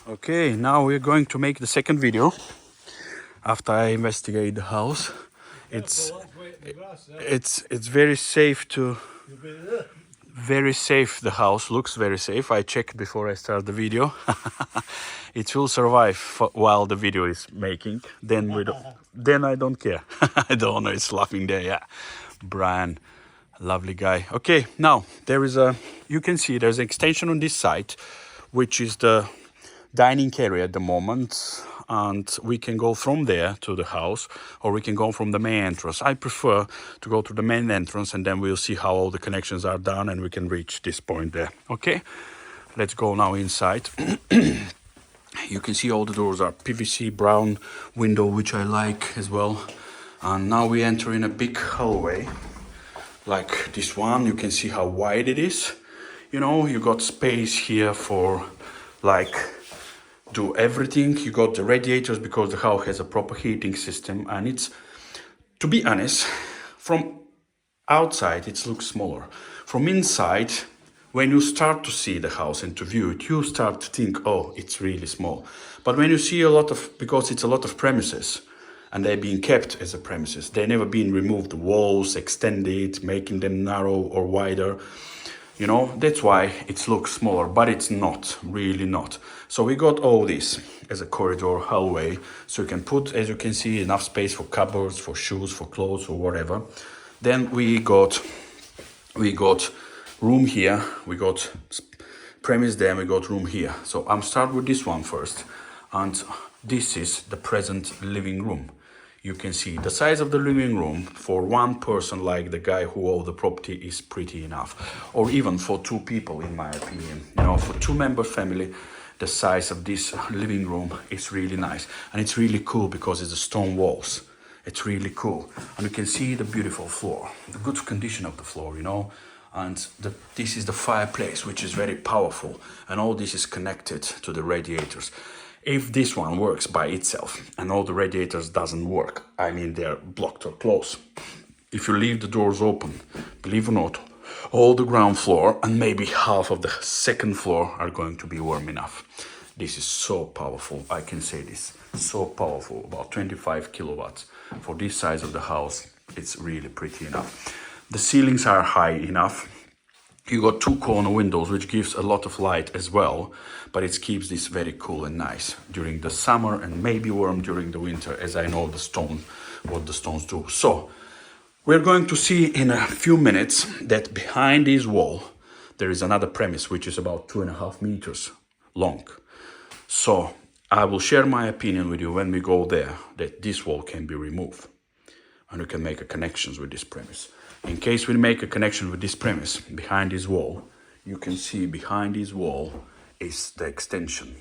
Okay, now we're going to make the second video after I investigate the house. It's very safe to very safe. The house looks very safe. I checked before I start the video. It will survive while the video is making. Then then I don't care. The owner is laughing there. Yeah, Brian, lovely guy. Okay, now there is you can see there's an extension on this side, which is the dining area at the moment, and we can go from there to the house, or we can go from the main entrance. I prefer to go to the main entrance, and then we'll see how all the connections are done and we can reach this point there. Okay, let's go now inside. You can see all the doors are PVC brown window, which I like as well. And now we enter in a big hallway like this one. You can see how wide it is. You know, you got space here for like do everything. You got the radiators because the house has a proper heating system, and it's, to be honest, from outside it looks smaller. From inside, when you start to see the house and to view it, you start to think, oh, it's really small. But when you see a lot of, because it's a lot of premises and they're being kept as a premises, they never been removed, the walls extended, making them narrow or wider. You know, that's why it looks smaller, but it's not, really not. So we got all this as a corridor hallway, so you can put, as you can see, enough space for cupboards, for shoes, for clothes, or whatever. Then we got room here, we got premise there, we got room here. So I'm start with this one first, and this is the present living room. You can see the size of the living room for one person like the guy who owns the property is pretty enough, or even for two people, in my opinion. You know, for two-member family, the size of this living room is really nice, and it's really cool because it's the stone walls. It's really cool, and you can see the beautiful floor, the good condition of the floor, you know. And this is the fireplace, which is very powerful, and all this is connected to the radiators. If this one works by itself and all the radiators doesn't work, I mean they're blocked or closed, if you leave the doors open, believe it or not, all the ground floor and maybe half of the second floor are going to be warm enough. This is so powerful, I can say this, so powerful, about 25 kilowatts. For this size of the house, it's really pretty enough. The ceilings are high enough. You got two corner windows, which gives a lot of light as well, but it keeps this very cool and nice during the summer and maybe warm during the winter, as I know what the stones do. So we're going to see in a few minutes that behind this wall there is another premise which is about 2.5 meters long. So I will share my opinion with you when we go there, that this wall can be removed and we can make a connections with this premise. In case we make a connection with this premise, behind this wall, you can see behind this wall is the extension,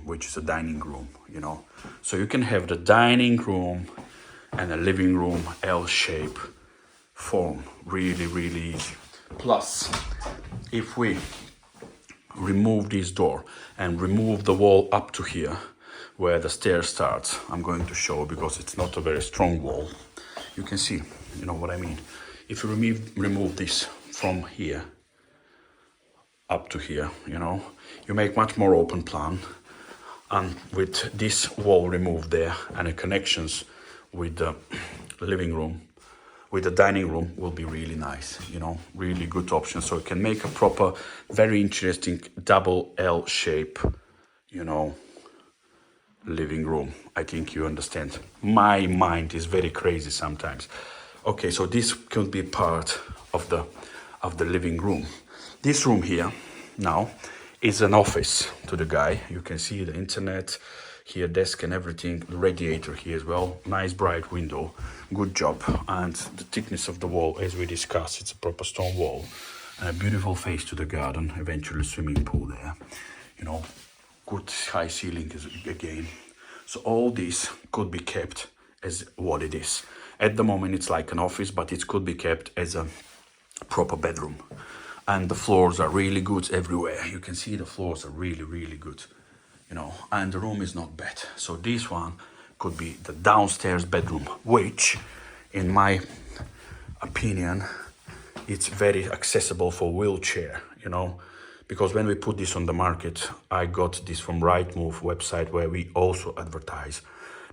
which is a dining room, you know. So you can have the dining room and a living room L-shape form, really, really easy. Plus, if we remove this door and remove the wall up to here, where the stairs starts, I'm going to show because it's not a very strong wall. You can see, you know what I mean. If you remove this from here up to here, you know, you make much more open plan, and with this wall removed there and the connections with the living room, with the dining room, will be really nice, you know, really good option. So you can make a proper, very interesting double L shape, you know, living room. I think you understand. My mind is very crazy sometimes. Okay, so this could be part of the living room. This room here now is an office to the guy. You can see the internet here, desk and everything, the radiator here as well. Nice bright window, good job. And the thickness of the wall, as we discussed, it's a proper stone wall, and a beautiful face to the garden, eventually swimming pool there, you know. Good high ceiling again. So all this could be kept as what it is. At the moment it's like an office, but it could be kept as a proper bedroom. And the floors are really good everywhere. You can see the floors are really, really good, you know, and the room is not bad. So this one could be the downstairs bedroom, which in my opinion, it's very accessible for wheelchair, you know, because when we put this on the market, I got this from Rightmove website where we also advertise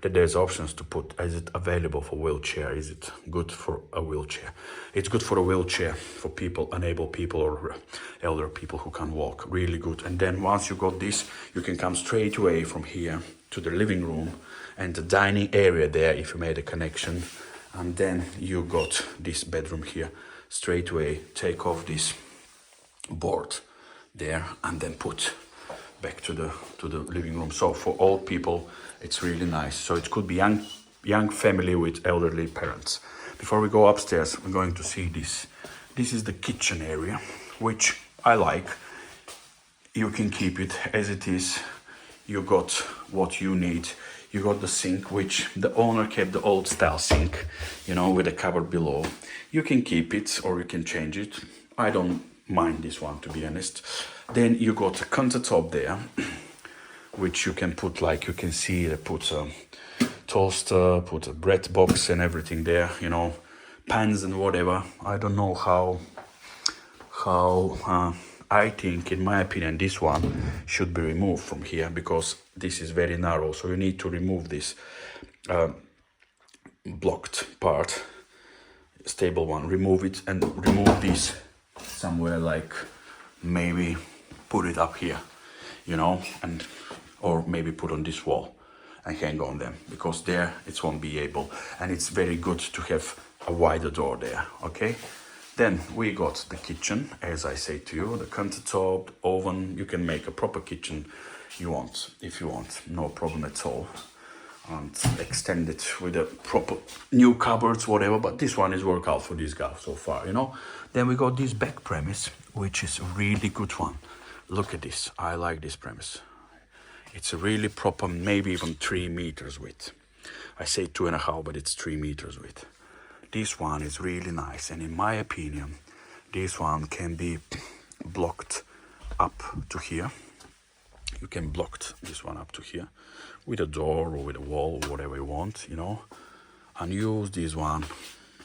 that there's options to put, is it available for wheelchair, is it good for a wheelchair. It's good for a wheelchair for people, unable people or elder people who can walk, really good. And then once you got this, you can come straight away from here to the living room and the dining area there if you made a connection. And then you got this bedroom here, straight away take off this board there and then put back to the living room. So for old people, it's really nice. So it could be young family with elderly parents. Before we go upstairs, we're going to see this. This is the kitchen area, which I like. You can keep it as it is. You got what you need. You got the sink, which the owner kept the old style sink, you know, with a cupboard below. You can keep it or you can change it. I don't mind this one, to be honest. Then you got a countertop there, which you can put, like you can see, they put a toaster, put a bread box and everything there, you know, pans and whatever. I don't know how I think, in my opinion, this one should be removed from here because this is very narrow. So you need to remove this blocked part, stable one, remove it and remove this somewhere, like maybe put it up here, you know, and or maybe put on this wall and hang on them, because there it won't be able, and it's very good to have a wider door there. Okay, then we got the kitchen, as I say to you, the countertop, the oven. You can make a proper kitchen you want, if you want, no problem at all, and extend it with a proper new cupboards, whatever. But this one is work out for this guy so far, you know. Then we got this back premise, which is a really good one. Look at this. I like this premise. It's a really proper, maybe even 3 meters width. I say 2.5, but it's 3 meters width. This one is really nice, and in my opinion, this one can be blocked up to here. You can block this one up to here with a door or with a wall or whatever you want, you know, and use this one,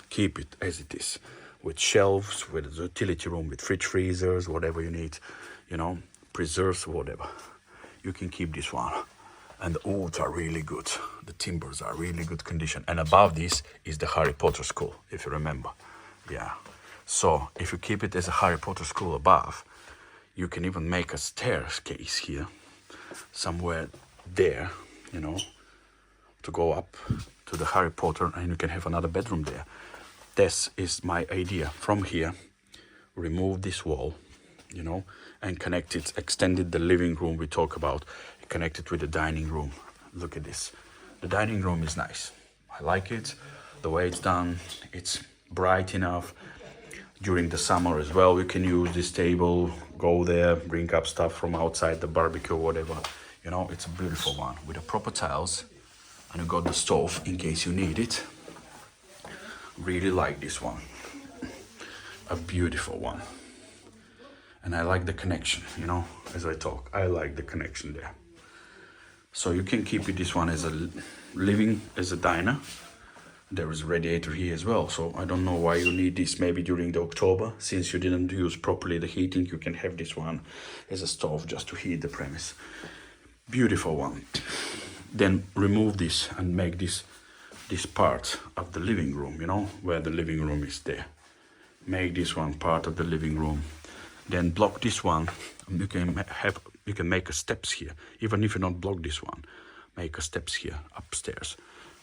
keep it as it is, with shelves, with a utility room, with fridge, freezers, whatever you need, you know, preserves, whatever. You can keep this one. And the woods are really good. The timbers are really good condition. And above this is the Harry Potter school, if you remember. Yeah. So if you keep it as a Harry Potter school above, you can even make a staircase here, somewhere there, you know, to go up to the Harry Potter, and you can have another bedroom there. This is my idea. From here, remove this wall, you know, and connect it, extended the living room we talk about, connect it with the dining room. Look at this. The dining room is nice. I like it, the way it's done. It's bright enough. During the summer as well, you can use this table, go there, bring up stuff from outside, the barbecue, whatever. You know, it's a beautiful one with the proper tiles, and you got the stove in case you need it. Really like this one. A beautiful one. And I like the connection, you know, as I talk, I like the connection there. So you can keep it, this one as a living, as a diner. There is a radiator here as well, so I don't know why you need this. Maybe during the October, since you didn't use properly the heating, you can have this one as a stove just to heat the premise. Beautiful one. Then remove this and make this part of the living room, you know, where the living room is there. Make this one part of the living room. Then block this one. You can make a steps here, even if you don't block this one. Make a steps here upstairs,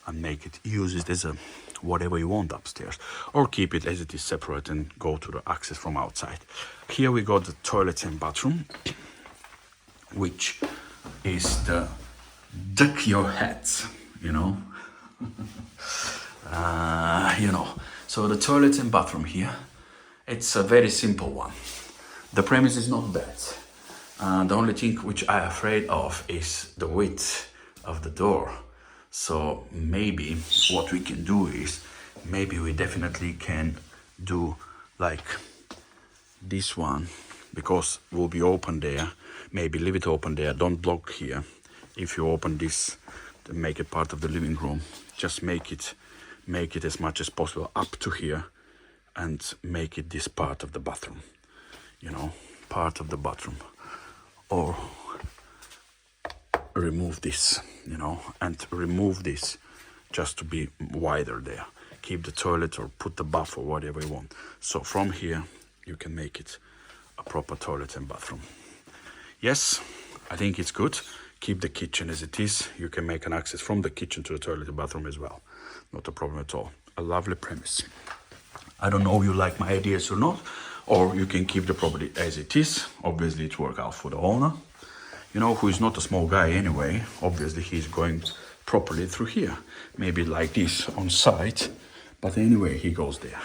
and make it, use it as a whatever you want upstairs, or keep it as it is separate and go to the access from outside. Here we got the toilet and bathroom, which is the duck your heads, you know. You know. So the toilet and bathroom here, it's a very simple one. The premise is not bad. The only thing which I'm afraid of is the width of the door. So maybe what we can do is, maybe we definitely can do like this one, because we'll be open there. Maybe leave it open there, don't block here. If you open this to make it part of the living room, just make it as much as possible up to here, and make it this part of the bathroom, you know. part of the bathroom, or remove this, you know, and remove this just to be wider there. Keep the toilet or put the bath or whatever you want. So from here, you can make it a proper toilet and bathroom. Yes, I think it's good. Keep the kitchen as it is. You can make an access from the kitchen to the toilet and bathroom as well. Not a problem at all. A lovely premise. I don't know if you like my ideas or not, or you can keep the property as it is. Obviously, it works out for the owner, you know, who is not a small guy anyway. Obviously, he's going properly through here. Maybe like this on site, but anyway, he goes there.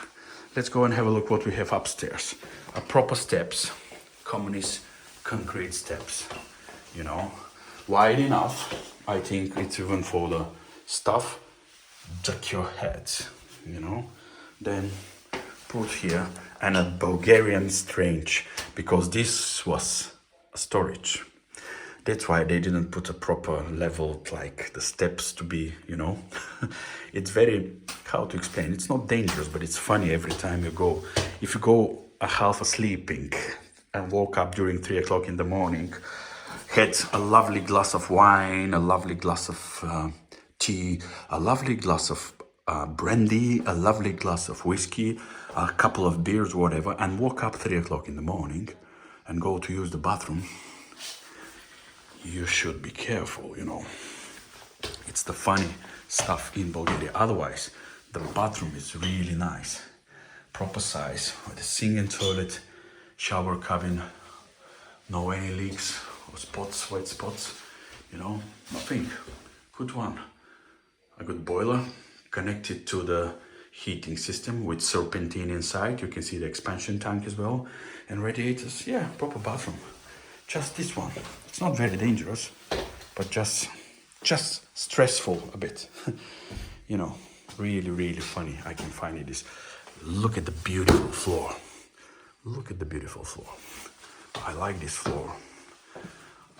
Let's go and have a look what we have upstairs. A proper steps, communist concrete steps, you know, wide enough. I think it's even for the stuff, duck your head, you know. Then put here and a Bulgarian strange, because this was a storage. That's why they didn't put a proper level, like the steps to be, you know. It's very, how to explain, it's not dangerous, but it's funny every time you go. If you go a half asleeping and woke up during 3 o'clock in the morning, had a lovely glass of wine, a lovely glass of tea, a lovely glass of brandy, a lovely glass of whiskey, a couple of beers, whatever, and woke up 3 o'clock in the morning and go to use the bathroom, you should be careful, you know. It's the funny stuff in Bulgaria. Otherwise, the bathroom is really nice. Proper size, with a sink and toilet, shower cabin, no any leaks or spots, wet spots, you know, nothing. Good one. A good boiler connected to the heating system with serpentine inside. You can see the expansion tank as well. And radiators, yeah, proper bathroom. Just this one. It's not very dangerous, but just stressful a bit. You know, really, really funny. I can find it is. Look at the beautiful floor. Look at the beautiful floor. I like this floor.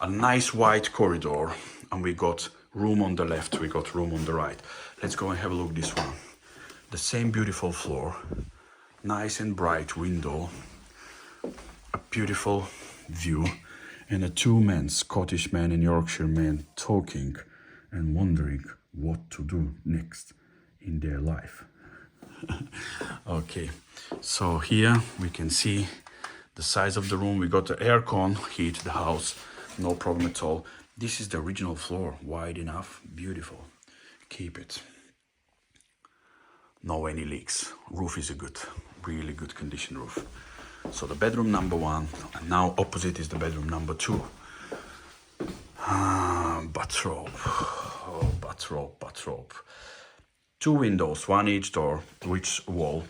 A nice wide corridor, and we got room on the left, we got room on the right. Let's go and have a look at this one. The same beautiful floor, nice and bright window, a beautiful view, and a two-man, Scottish man and Yorkshire man, talking and wondering what to do next in their life. Okay, so here we can see the size of the room. We got the aircon, heat the house, no problem at all. This is the original floor, wide enough, beautiful. Keep it. No any leaks. Roof is a good, really good condition roof. So the bedroom number 1, and now opposite is the bedroom number 2. Bathrobe. Oh, bathrobe. 2 windows, one each door, which wall.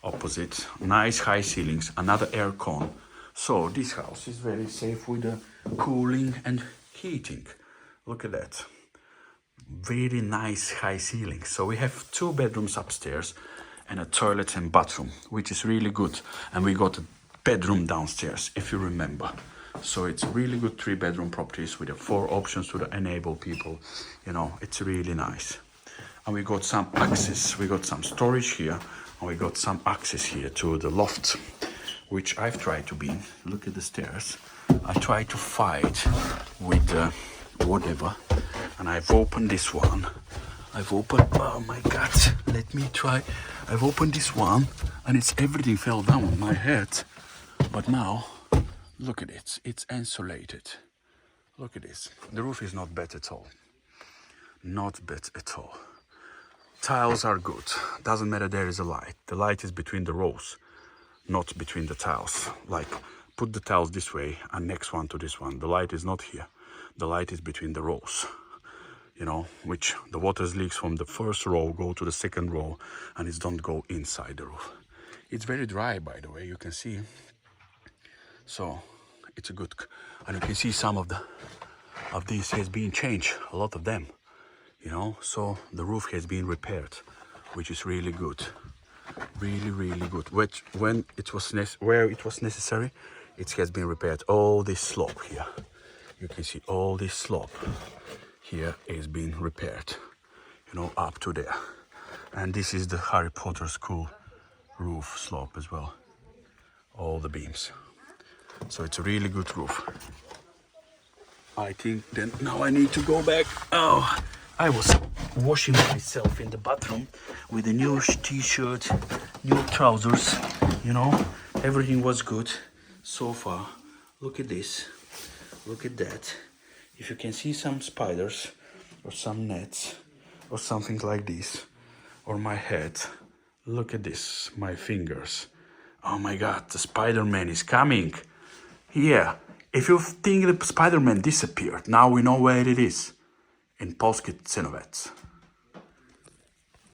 Opposite, nice high ceilings, another aircon. So this house is very safe with the cooling and heating. Look at that. Very nice high ceilings. So we have 2 bedrooms upstairs and a toilet and bathroom, which is really good. And we got a bedroom downstairs, if you remember. So it's really good 3-bedroom properties with the 4 options to enable people. You know, it's really nice. And we got some access, we got some storage here, and we got some access here to the loft, which I've tried to be. Look at the stairs. I try to fight with whatever, and I've opened this one. Oh my God, let me try. I've opened this one, and everything fell down on my head. But now, look at it, it's insulated. Look at this. The roof is not bad at all. Not bad at all. Tiles are good. Doesn't matter, there is a light. The light is between the rows, not between the tiles. Like, put the tiles this way and next one to this one. The light is not here. The light is between the rows. You know, which the water leaks from the first row, go to the second row, and it don't go inside the roof. It's very dry, by the way, you can see. So, it's a good, and you can see some of these has been changed, a lot of them. You know, so the roof has been repaired, which is really good. Really, really good. Which, when it was where it was necessary, it has been repaired. All this slope here, you can see all this slope here is being repaired, you know, up to there. And this is the Harry Potter school roof slope as well. All the beams. So it's a really good roof. I think then now I need to go back. Oh, I was washing myself in the bathroom with a new t-shirt, new trousers, you know, everything was good so far. Look at this, look at that. If you can see some spiders or some nets or something like this, or my head, look at this, my fingers. Oh my God, the Spider-Man is coming. Yeah, if you think the Spider-Man disappeared, now we know where it is. In Polski Cynowiec.